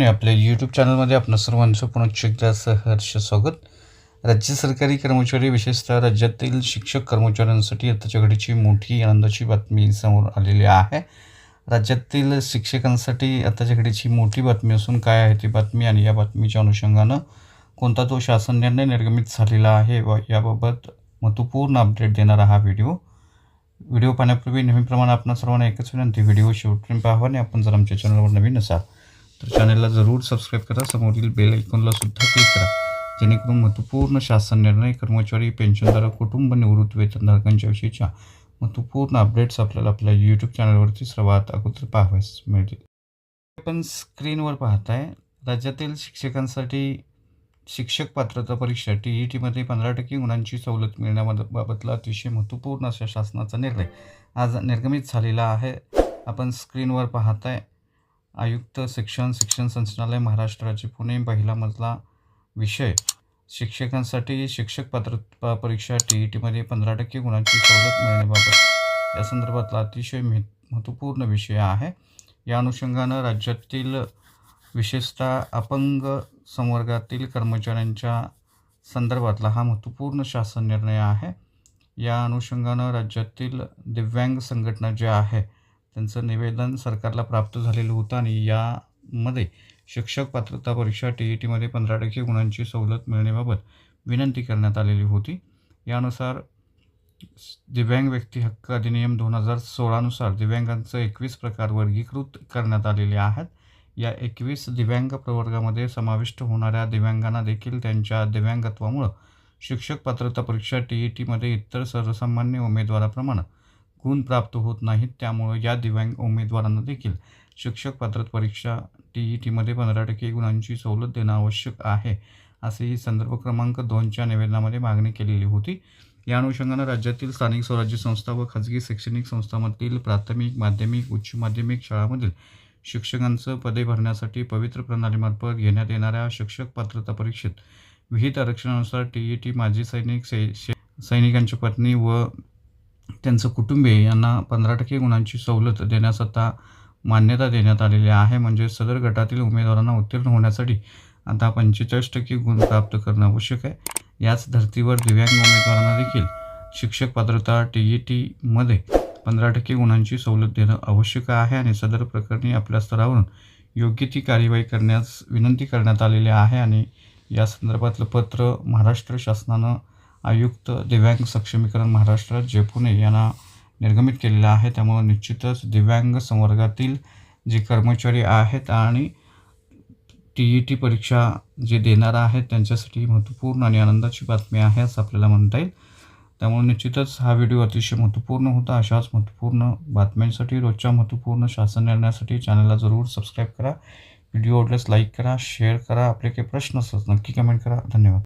आपल्या यूट्यूब चॅनलमध्ये आपणा सर्वांचं पुन्हा एकदा सहर्ष स्वागत. राज्य सरकारी कर्मचारी विशेषतः राज्यातील शिक्षक कर्मचाऱ्यांसाठी आताच्या घडीची मोठी आनंदाची बातमी समोर आलेली आहे. राज्यातील शिक्षकांसाठी आताच्या घडीची मोठी बातमी असून काय आहे ती बातमी आणि या बातमीच्या अनुषंगानं कोणता तो शासन निर्णय निर्गमित झालेला आहे व याबाबत महत्त्वपूर्ण अपडेट देणारा हा व्हिडिओ पाहण्यापूर्वी नेहमीप्रमाणे आपण सर्वांना एकच विनंती, व्हिडिओ शेवटपर्यंत पाहावा आणि आपण जर आमच्या चॅनलवर नवीन असाल तर चॅनलला जरूर सबस्क्राईब करा, समोरील बेल आयकॉनला सुद्धा क्लिक करा, जेणेकरून महत्त्वपूर्ण शासन निर्णय, कर्मचारी, पेन्शनधारक, कुटुंब निवृत्त वेतनधारकांच्या विषयीच्या महत्त्वपूर्ण अपडेट्स आपल्याला आपल्या यूट्यूब चॅनलवरती सर्वात अगोदर पाहावयास मिळतील. आपण स्क्रीनवर पाहताय, राज्यातील शिक्षकांसाठी शिक्षक पात्रता परीक्षा TETमध्ये 15% गुणांची सवलत मिळण्याबाबतला अतिशय महत्त्वपूर्ण अशा शासनाचा निर्णय आज निर्गमित झालेला आहे. आपण स्क्रीनवर पाहताय, आयुक्त शिक्षण संचालनालय महाराष्ट्र राज्य पुणे, पहिला मजला. विषय शिक्षकांसाठी शिक्षक पात्रता परीक्षा TETमध्ये 15% गुणांची सवलत मिळण्याबाबत या संदर्भातला अतिशय महत्त्वपूर्ण विषय आहे. या अनुषंगानं राज्यातील विशेषतः अपंग संवर्गातील कर्मचाऱ्यांच्या संदर्भातला हा महत्त्वपूर्ण शासन निर्णय आहे. या अनुषंगानं राज्यातील दिव्यांग संघटना ज्या आहे त्यांचं निवेदन सरकारला प्राप्त झालेलं होतं आणि यामध्ये शिक्षक पात्रता परीक्षा TETमध्ये 15% गुणांची सवलत मिळण्याबाबत विनंती करण्यात आलेली होती. यानुसार दिव्यांग व्यक्ती हक्क अधिनियम 2016 नुसार दिव्यांगांचं 21 प्रकार वर्गीकृत करण्यात आलेले आहेत. या 21 दिव्यांग प्रवर्गामध्ये समाविष्ट होणाऱ्या दिव्यांगांना देखील त्यांच्या दिव्यांगत्वामुळे शिक्षक पात्रता परीक्षा TETमध्ये इतर सर्वसामान्य उमेदवाराप्रमाणे गुण प्राप्त होत नाहीत. त्यामुळे या दिव्यांग उमेदवारांना देखील शिक्षक पात्रता परीक्षा TETमध्ये 15% गुणांची सवलत देणं आवश्यक आहे, असे ही संदर्भ क्रमांक 2च्या निवेदनामध्ये मागणी केलेली होती. या अनुषंगानं राज्यातील स्थानिक स्वराज्य संस्था व खाजगी शैक्षणिक संस्थांमधील प्राथमिक, माध्यमिक, उच्च माध्यमिक शाळांमधील शिक्षकांचं पदे भरण्यासाठी पवित्र प्रणालीमार्फत घेण्यात येणाऱ्या शिक्षक पात्रता परीक्षेत विहित आरक्षणानुसार TET माजी सैनिक, सैनिकांच्या पत्नी व त्यांचं कुटुंबीय यांना 15% गुणांची सवलत देण्यास आता मान्यता देण्यात आलेली आहे. म्हणजे सदर गटातील उमेदवारांना उत्तीर्ण होण्यासाठी आता 45% गुण प्राप्त करणं आवश्यक आहे. याच धर्तीवर दिव्यांग उमेदवारांना देखील शिक्षक पात्रता TETमध्ये 15% गुणांची सवलत देणं आवश्यक आहे आणि सदर प्रकरणी आपल्या स्तरावरून योग्य ती कार्यवाही करण्यास विनंती करण्यात आलेली आहे. आणि या संदर्भातलं पत्र महाराष्ट्र शासनानं आयुक्त दिव्यांग सक्षमीकरण महाराष्ट्र राज्य पुणे यांना निर्गमित केलेलं आहे. त्यामुळे निश्चितच दिव्यांग संवर्गातील जे कर्मचारी आहेत आणि TET परीक्षा जे देणार आहेत त्यांच्यासाठी महत्त्वपूर्ण आणि आनंदाची बातमी आहे असं आपल्याला म्हणता येईल. त्यामुळे निश्चितच हा व्हिडिओ अतिशय महत्त्वपूर्ण होता. अशाच महत्त्वपूर्ण बातम्यांसाठी, रोजच्या महत्त्वपूर्ण शासन निर्णयासाठी चॅनलला जरूर सबस्क्राईब करा. व्हिडिओ आवडल्यास लाईक करा, शेअर करा. आपले काही प्रश्न असल्यास नक्की कमेंट करा. धन्यवाद.